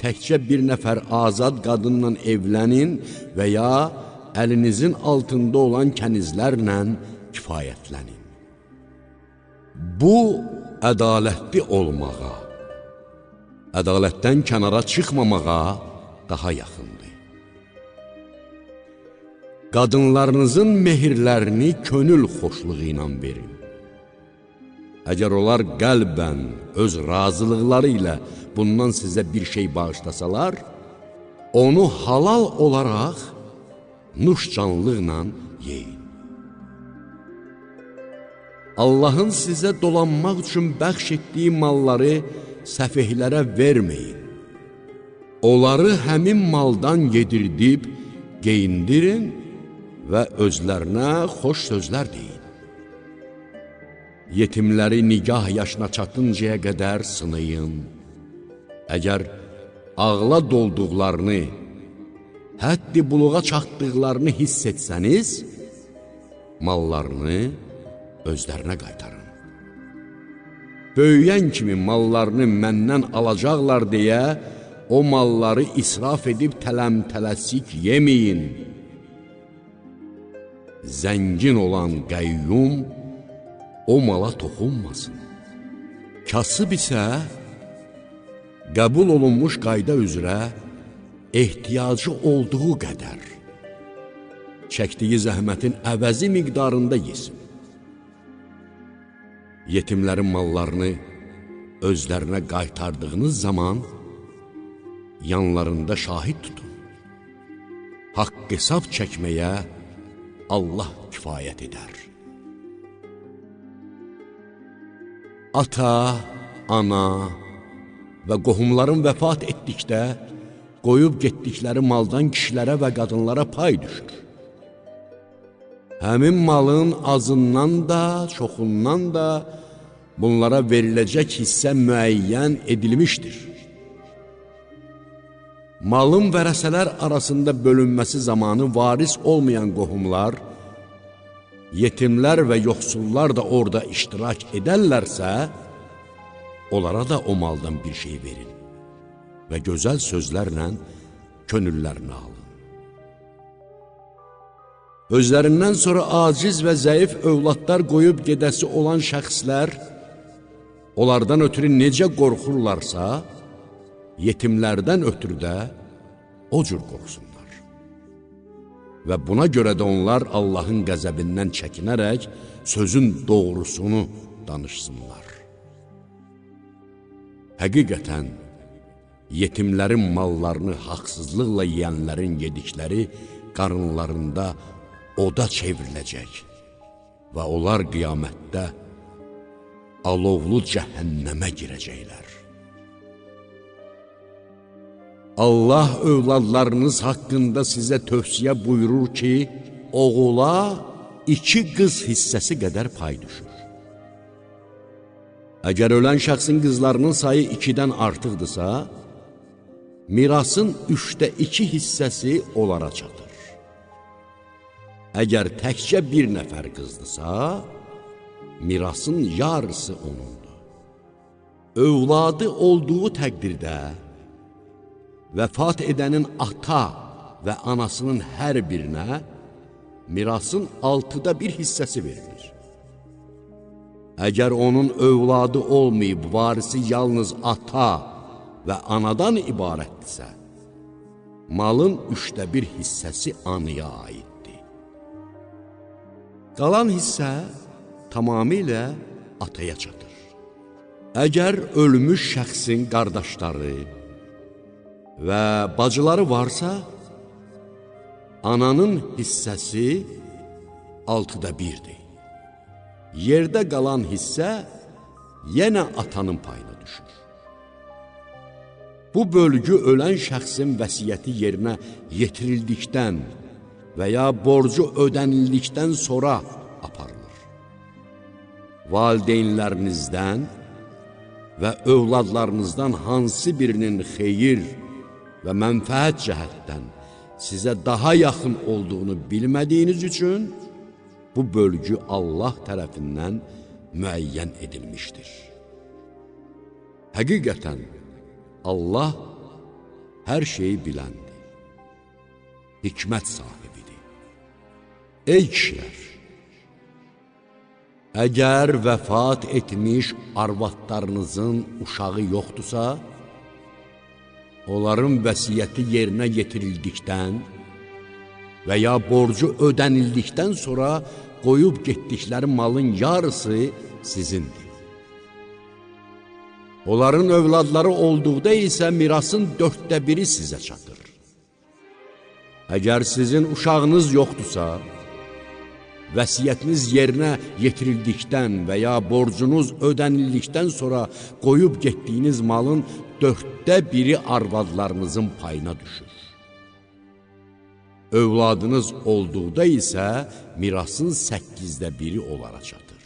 təkcə bir nəfər azad qadınla evlənin və ya əlinizin altında olan kənizlərlə kifayətlənin. Bu, ədalətli olmağa, ədalətdən kənara çıxmamağa daha yaxındır. Qadınlarınızın mehirlərini könül xoşluğu ilə verin. Əgər onlar qəlbən, öz razılıqları ilə bundan sizə bir şey bağışlasalar, onu halal olaraq nuş canlıqla yeyin. Allahın sizə dolanmaq üçün bəxş etdiyi malları səfihlərə verməyin. Onları həmin maldan yedirdib, geyindirin və özlərinə xoş sözlər deyin. Yetimləri nigah yaşına çatıncaya qədər sınayın. Əgər ağla dolduqlarını, həddi buluğa çatdıqlarını hiss etsəniz, mallarını özlərinə qaytarın. Böyüyən kimi mallarını məndən alacaqlar deyə, o malları israf edib tələm-tələsik yeməyin. Zəngin olan qəyyum o mala toxunmasın. Kasıb isə qəbul olunmuş qayda üzrə ehtiyacı olduğu qədər çəkdiyi zəhmətin əvəzi miqdarında yesin. Yetimlərin mallarını özlərinə qaytardığınız zaman yanlarında şahid tutun. Haqq hesab çəkməyə Allah kifayət edər. Ata, ana və qohumların vəfat etdikdə qoyub getdikləri maldan kişilərə və qadınlara pay düşür. Həmin malın azından da, çoxundan da bunlara veriləcək hissə müəyyən edilmişdir. Malın vərəsələr arasında bölünməsi zamanı varis olmayan qohumlar, yetimlər və yoxsullar da orada iştirak edərlərsə, onlara da o maldan bir şey verin və gözəl sözlərlə könüllərini alın. Özlərindən sonra aciz və zəif övladlar qoyub gedəsi olan şəxslər, onlardan ötürü necə qorxurlarsa, yetimlərdən ötürü də o cür qorxsunlar. Və buna görə də onlar Allahın qəzəbindən çəkinərək sözün doğrusunu danışsınlar. Həqiqətən, yetimlərin mallarını haqsızlıqla yiyənlərin yedikləri qarınlarında oda çevriləcək və onlar qiyamətdə alovlu cəhənnəmə girəcəklər. Allah övladlarınız haqqında sizə tövsiyə buyurur ki, oğula 2 qız hissəsi qədər pay düşür. Əgər ölən şəxsin qızlarının sayı 2-dən artıqdırsa, mirasın 3/2 hissəsi onlara çatır. Əgər təkcə bir nəfər qızdırsa, mirasın yarısı onundur. Övladı olduğu təqdirdə, vəfat edənin ata və anasının hər birinə mirasın 1/6 hissəsi verilir. Əgər onun övladı olmayıb, varisi yalnız ata və anadan ibarətdirsə, malın 1/3 hissəsi anaya aiddir. Qalan hissə tamamilə ataya çatır. Əgər ölmüş şəxsin qardaşları və bacıları varsa, ananın hissəsi 1/6-dir. Yerdə qalan hissə yenə atanın payına düşür. Bu bölgü ölən şəxsin vəsiyyəti yerinə yetirildikdən və ya borcu ödənildikdən sonra aparılır. Valideynlərinizdən və övladlarınızdan hansı birinin xeyir və mənfəət cəhətdən sizə daha yaxın olduğunu bilmədiyiniz üçün bu bölgü Allah tərəfindən müəyyən edilmişdir. Həqiqətən, Allah hər şeyi biləndir, hikmət sahibidir. Ey kişilər! Əgər vəfat etmiş arvadlarınızın uşağı yoxdursa, onların vəsiyyəti yerinə yetirildikdən və ya borcu ödənildikdən sonra qoyub getdikləri malın yarısı sizindir. Onların övladları olduqda isə mirasın 1/4 sizə çatır. Əgər sizin uşağınız yoxdursa, vəsiyyətiniz yerinə yetirildikdən və ya borcunuz ödənildikdən sonra qoyub getdiyiniz malın 1/4 arvadlarınızın payına düşür. Övladınız olduqda isə mirasın 8/1 onlara çatır.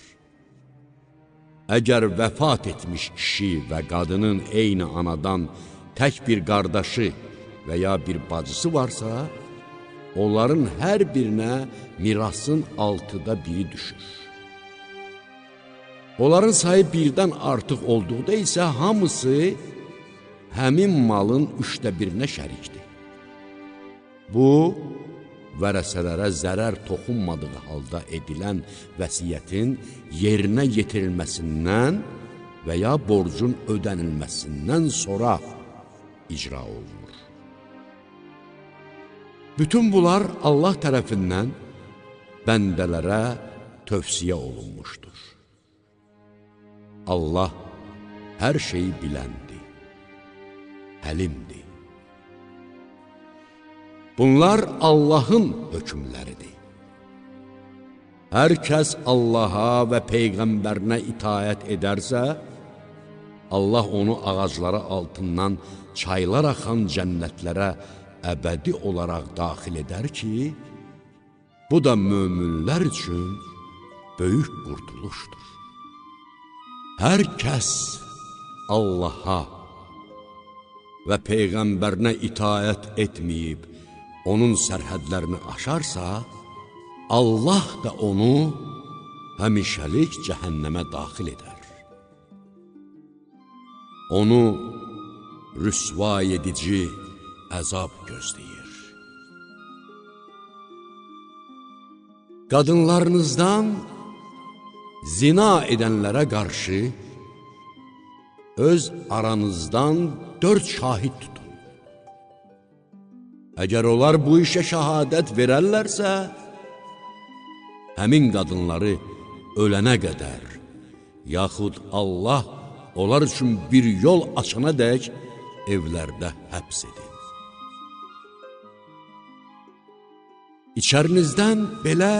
Əgər vəfat etmiş kişi və qadının eyni anadan tək bir qardaşı və ya bir bacısı varsa, onların hər birinə mirasın 1/6 düşür. Onların sayı 1-dən artıq olduqda isə hamısı həmin malın 1/3 şərikdir. Bu, vərəsələrə zərər toxunmadığı halda edilən vəsiyyətin yerinə yetirilməsindən və ya borcun ödənilməsindən sonra icra olunur. Bütün bunlar Allah tərəfindən bəndələrə tövsiyə olunmuşdur. Allah hər şeyi biləndir, həlimdir. Bunlar Allahın hökmləridir. Hər kəs Allaha və Peyğəmbərinə itaət edərsə, Allah onu ağacları altından çaylar axan cənnətlərə əbədi olaraq daxil edər ki, bu da möminlər üçün böyük qurtuluşdur. Hər kəs Allaha və Peyğəmbərinə itaət etməyib, onun sərhədlərini aşarsa, Allah da onu həmişəlik cəhənnəmə daxil edər. Onu rüsva edici əzab gözləyir. Qadınlarınızdan zina edənlərə qarşı öz aranızdan 4 şahid tutun. Əgər onlar bu işə şəhadət verərlərsə, həmin qadınları ölənə qədər, yaxud Allah onlar üçün bir yol açana dək evlərdə həbs edin. İçərinizdən belə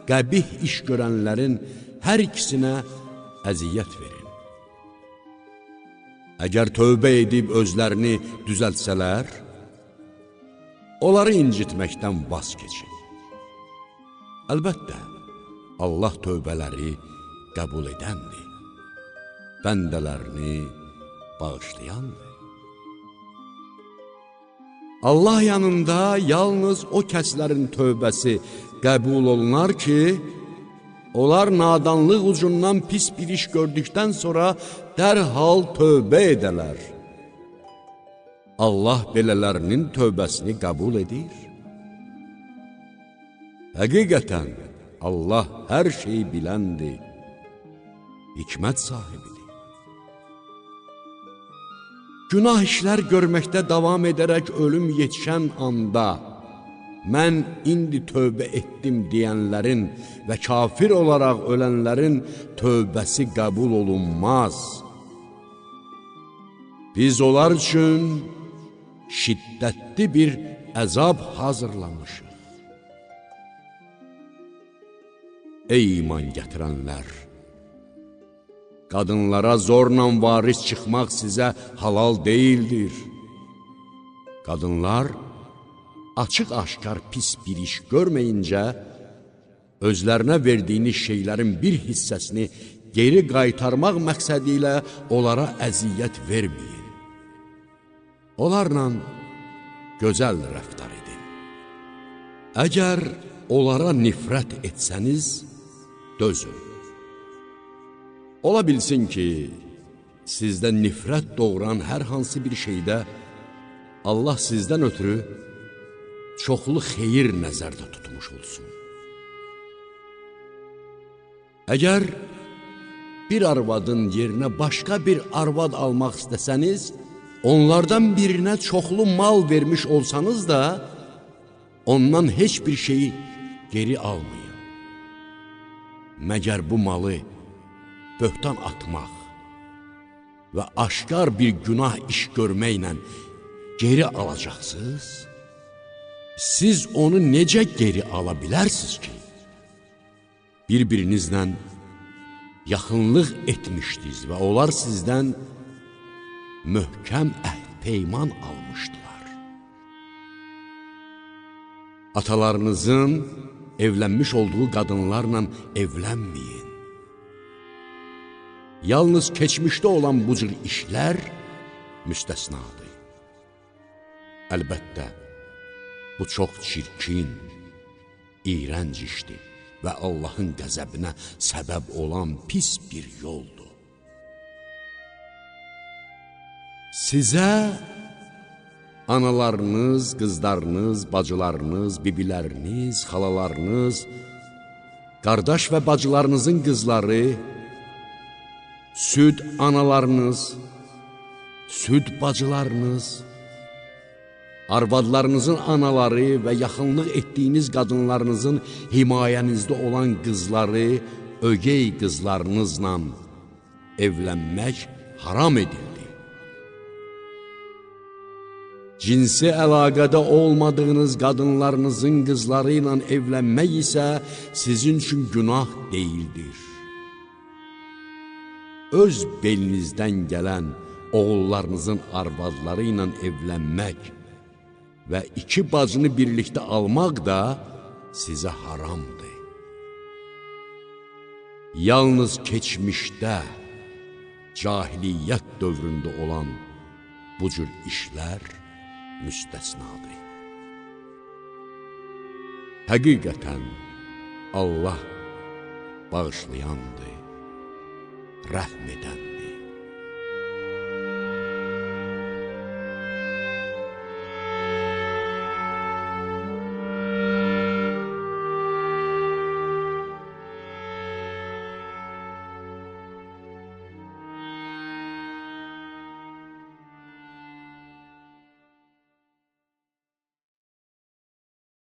qəbih iş görənlərin hər ikisinə əziyyət verin. Əgər tövbə edib özlərini düzəltsələr, onları incitməkdən vaz keçin. Əlbəttə, Allah tövbələri qəbul edəndir, bəndələrini bağışlayandır. Allah yanında yalnız o kəslərin tövbəsi qəbul olunar ki, onlar nadanlıq ucundan pis bir iş gördükdən sonra dərhal tövbə edələr. Allah belələrinin tövbəsini qəbul edir. Həqiqətən, Allah hər şeyi biləndir, hikmət sahibidir. Günah işlər görməkdə davam edərək ölüm yetişən anda, mən indi tövbə etdim deyənlərin və kafir olaraq ölənlərin tövbəsi qəbul olunmaz. Biz onlar üçün şiddətli bir əzab hazırlamışıq. Ey iman gətirənlər! Qadınlara zorla varis çıxmaq sizə halal deyildir. Qadınlar açıq-aşkar pis bir iş görməyincə, özlərinə verdiyiniz şeylərin bir hissəsini geri qaytarmaq məqsədi ilə onlara əziyyət verməyin. Onlarla gözəl rəftar edin. Əgər onlara nifrət etsəniz, dözün. Ola bilsin ki, sizdə nifrət doğuran hər hansı bir şeydə Allah sizdən ötürü çoxlu xeyir nəzərdə tutmuş olsun. Əgər bir arvadın yerinə başqa bir arvad almaq istəsəniz, onlardan birinə çoxlu mal vermiş olsanız da, ondan heç bir şeyi geri almayın. Məgər bu malı böhtan atmaq və aşkar bir günah iş görməklə geri alacaqsınız, siz onu necə geri ala bilərsiniz ki? Bir-birinizlə yaxınlıq etmişdiniz və onlar sizdən möhkəm əhd-peyman almışdılar. Atalarınızın evlənmiş olduğu qadınlarla evlənməyin. Yalnız keçmişdə olan bu cür işlər müstəsnadır. Əlbəttə, bu çox çirkin, iyrənc işdir və Allahın qəzəbinə səbəb olan pis bir yoldur. Sizə analarınız, qızlarınız, bacılarınız, bibiləriniz, xalalarınız, qardaş və bacılarınızın qızları, süd analarınız, süd bacılarınız, arvadlarınızın anaları və yaxınlıq etdiyiniz qadınlarınızın himayənizdə olan qızları, ögey qızlarınızla evlənmək haram edildi. Cinsi əlaqədə olmadığınız qadınlarınızın qızları ilə evlənmək isə sizin üçün günah deyildir. Öz belinizdən gələn oğullarınızın arvadları ilə evlənmək və iki bacını birlikdə almaq da sizə haramdır. Yalnız keçmişdə, cahiliyyət dövründə olan bu cür işlər müstəsnadır. Həqiqətən Allah bağışlayandır, rəhm edəndir.